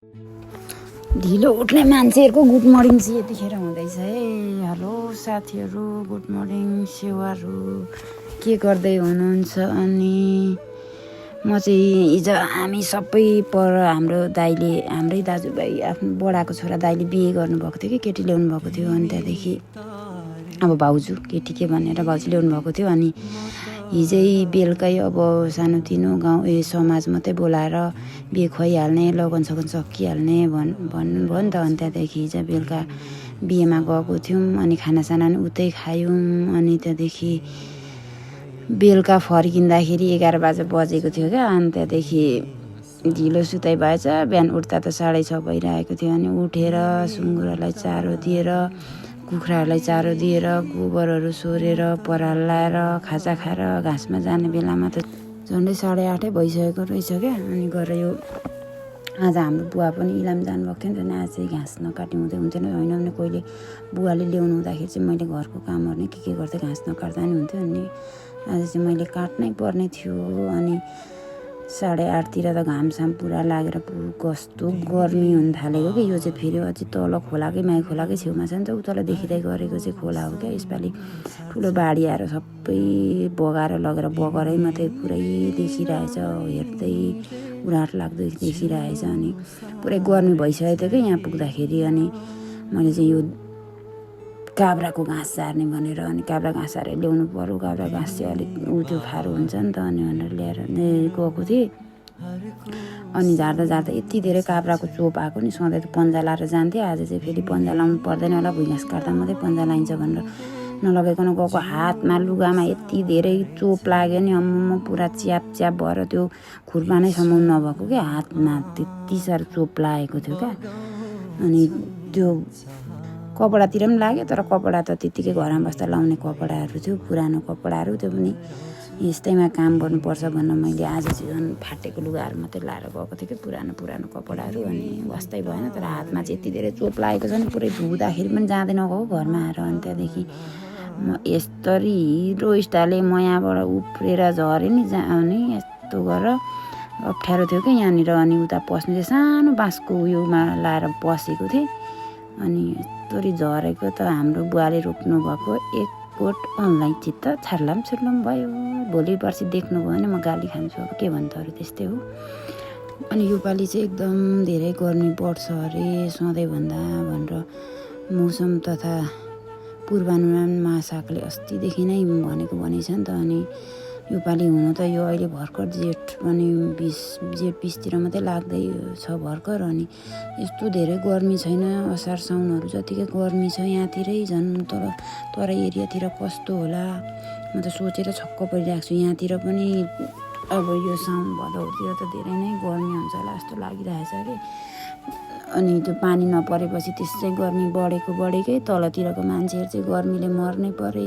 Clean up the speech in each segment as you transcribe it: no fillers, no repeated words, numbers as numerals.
ढिलो उठ्ने मान्छेहरूको गुड मर्निङ चाहिँ यतिखेर हुँदैछ है। हेलो साथीहरू, गुड मर्निङ। सेवाहरू के गर्दै हुनुहुन्छ? अनि म चाहिँ हिजो हामी सबै हाम्रो दाइले, हाम्रै दाजुभाइ आफ्नो बडाको छोरा दाइले बिहे गर्नुभएको थियो कि केटी ल्याउनु भएको थियो। अनि त्यहाँदेखि अब भाउजू केटी के भनेर भाउजू ल्याउनु भएको थियो। अनि हिजै बेलुकै अब सानोतिनो गाउँ समाज मात्रै बोलाएर बिहे खुवाइहाल्ने, लगन सगन सकिहाल्ने भन्नुभयो नि त। अनि त्यहाँदेखि हिजो बेलुका बिहेमा गएको थियौँ। अनि खानासाना पनि उतै खायौँ। अनि त्यहाँदेखि बेलुका फर्किँदाखेरि 11 बजेको थियो क्या। अनि त्यहाँदेखि ढिलो सुताइ भएछ। बिहान उठ्दा त 6:30 भइरहेको थियो। अनि उठेर सुँगुरहरूलाई चारो दिएर, कुखुराहरूलाई चारो दिएर, गोबरहरू सोरेर, पराल लाएर, खाजा खाएर घाँसमा जाने बेलामा त झन्डै 8:30 भइसकेको रहेछ क्या। अनि गएर यो आज हाम्रो बुवा पनि इलाम जानुभएको थियो नि त। आज चाहिँ घाँस नकाट्नु हुँदैन होइन भने कहिले बुवाले ल्याउनु हुँदाखेरि चाहिँ मैले घरको कामहरू नै के गर्दै घाँस नकाट्दा नि हुन्थ्यो। अनि आज चाहिँ मैले काट्नै पर्ने थियो। अनि 8:30तिर त घामसाम पुरा लागेर कस्तो गर्मी हुन थालेको कि। यो चाहिँ फेरि अझै तल खोलाकै माई खोलाकै छेउमा छ नि त। उतल देखिँदै गरेको चाहिँ खोला हो क्या। यसपालि ठुलो बाढी आएर सबै बगाएर लगेर बगरै मात्रै पुरै देखिरहेछ। हेर्दै उराट लाग्दो देखिरहेछ। अनि पुरै गर्मी भइसकेको थियो कि यहाँ पुग्दाखेरि। अनि मैले चाहिँ यो काब्राको घाँस सार्ने भनेर, अनि काब्रा घाँस सारेर ल्याउनु पर्यो। काब्रा घाँस चाहिँ अलिक त्यो खारो हुन्छ नि त। अनि भनेर ल्याएर गएको थिएँ। अनि झार्दा यति धेरै काब्राको चोप आएको नि। सधैँ त पन्जा लाएर जान्थेँ, आज चाहिँ फेरि पन्जा लाउनु पर्दैन होला, भुइँघाँस काट्दा मात्रै पन्जा लाइन्छ भनेर नलगाइकन गएको। हातमा लुगामा यति धेरै चोप लाग्यो नि, अम्म पुरा च्याप भएर त्यो खुर्पा नै समाउनु नभएको क्या। हातमा त्यति साह्रो चोप लागेको थियो क्या। अनि त्यो कपडातिर पनि लाग्यो, तर कपडा त त्यत्तिकै घरमा बस्दा लाउने कपडाहरू थियो, पुरानो कपडाहरू। त्यो पनि यस्तैमा काम गर्नुपर्छ भनेर मैले आज चाहिँ झन् फाटेको लुगाहरू मात्रै लाएर गएको थिएँ कि, पुरानो कपडाहरू। अनि वास्तै भएन, तर हातमा चाहिँ यति धेरै चोप लागेको छ नि, पुरै धुँदाखेरि पनि जाँदै नगएको घरमा आएर। अनि त्यहाँदेखि म यस्तरी हिरो स्टाइलले म यहाँबाट उफ्रेर झरेँ नि अनि यस्तो गरेर अप्ठ्यारो थियो कि यहाँनिर। अनि उता पस्नु चाहिँ सानो बाँसको उयोमा लाएर बसेको थिएँ। अनि यस्तरी झरेको त हाम्रो बुवाले रोप्नुभएको 1 बोट अलैँची त छर्लम भयो। भोलि पर्सि देख्नुभयो भने म गाली खान्छु। अब के भन्नु त, अरू त्यस्तै हो। अनि योपालि चाहिँ एकदम धेरै गर्मी बढ्छ अरे सधैँभन्दा भनेर मौसम तथा पूर्वानुमान महाशाखाले अस्तिदेखि नै भनेको छ नि त। अनि योपालि हुनु त यो अहिले भर्खर जेठ पनि 20तिर मात्रै लाग्दै छ भर्खर। अनि यस्तो धेरै गर्मी छैन। असार साउनहरू जतिकै गर्मी छ यहाँतिरै। झन् तराई एरियातिर कस्तो होला म त सोचेर छक्क परिरहेको छु। यहाँतिर पनि अब यो साउन भदौतिर त धेरै नै गर्मी हुन्छ होला जस्तो लागिरहेछ कि। अनि त्यो पानी नपरेपछि त्यसै गर्मी बढेकै तलतिरको मान्छेहरू चाहिँ गर्मीले मर्नै परे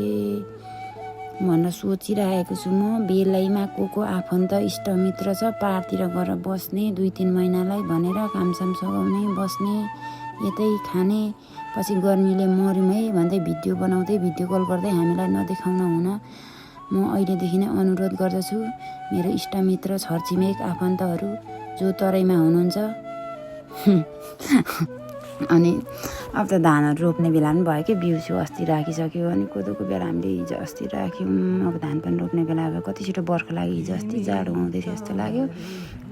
भनेर सोचिरहेको छु म। बेलैमा को आफन्त इष्टमित्र छ, पाहाडतिर गएर बस्ने 2-3 महिनालाई भनेर कामसाम सघाउने बस्ने, यतै खाने, पछि गर्मीले मर्यौँ है भन्दै भिडियो बनाउँदै भिडियो कल गर्दै हामीलाई नदेखाउन हुन म अहिलेदेखि नै अनुरोध गर्दछु। मेरो इष्टमित्र, छरछिमेक, आफन्तहरू जो तराईमा हुनुहुन्छ। अनि अब त धानहरू रोप्ने बेला पनि भयो कि, बिउ सिउ अस्ति राखिसक्यो। अनि कोदोको बेला हामीले हिजो अस्ति राख्यौँ। अब धान पनि रोप्ने बेला अब कति छिटो बर्खा लाग्यो। हिजो अस्ति जाडो आउँदै थियो जस्तो लाग्यो।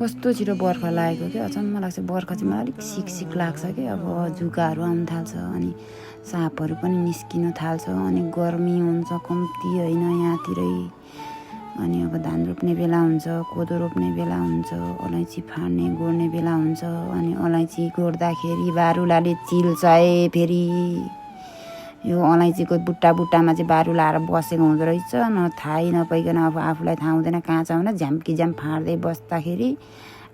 कस्तो छिटो बर्खा लागेको क्या। अचम्म लाग्छ। बर्खा चाहिँ मलाई अलिक सिक लाग्छ कि। अब जुकाहरू आउनु थाल्छ, अनि साँपहरू पनि निस्किन थाल्छ, अनि गर्मी हुन्छ कम्ती होइन यहाँतिरै। अनि अब धान रोप्ने बेला हुन्छ, कोदो रोप्ने बेला हुन्छ, अलैँची फाड्ने गोड्ने बेला हुन्छ। अनि अलैँची गोड्दाखेरि बारुलाले चिल्छ फेरि। यो अलैँचीको बुट्टामा चाहिँ बारुला आएर बसेको हुँदो रहेछ। थाहै नपाइकन अब आफूलाई थाहा हुँदैन कहाँ छ भने झ्याम्की फाड्दै बस्दाखेरि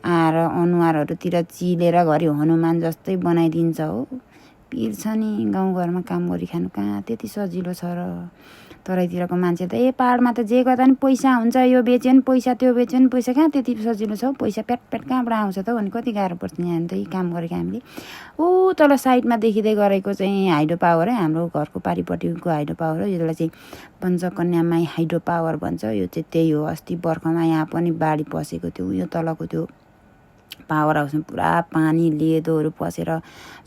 आएर अनुहारहरूतिर चिलेर घरि हनुमान जस्तै बनाइदिन्छ हो। पिर्छ नि गाउँघरमा काम गरी खानु कहाँ त्यति सजिलो छ र। तराईतिरको मान्छे त पाहाडमा त जे गर्दा नि पैसा हुन्छ, यो बेच्यो नि पैसा, त्यो बेच्यो नि पैसा, कहाँ त्यति सजिलो छ हौ। पैसा प्याट कहाँबाट आउँछ त भने कति गाह्रो पर्छ यहाँ त काम गरेको हामीले। तल साइडमा देखिँदै गरेको चाहिँ हाइड्रो पावर है, हाम्रो घरको पारिपट्टिको हाइड्रो पावर हो। यसलाई चाहिँ पञ्चकन्यामाई हाइड्रो पावर भन्छ। यो चाहिँ त्यही हो। अस्ति बर्खामा यहाँ पनि बाढी पसेको थियो। यो तलको त्यो पावर हाउसमा पुरा पानी लेदोहरू पसेर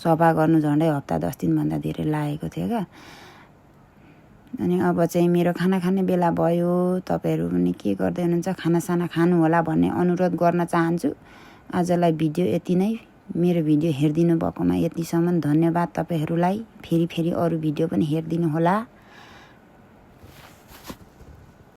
सफा गर्नु झन्डै हप्ता 10 दिनभन्दा धेरै लागेको थियो क्या। अनि अब चाहिँ मेरो खाना खाने बेला भयो। तपाईँहरू पनि के गर्दै हुनुहुन्छ, खानासाना खानु होला भन्ने अनुरोध गर्न चाहन्छु। आजलाई भिडियो यति नै। मेरो भिडियो हेरिदिनु भएकोमा यतिसम्म धन्यवाद तपाईँहरूलाई। फेरि अरू भिडियो पनि हेरिदिनु होला।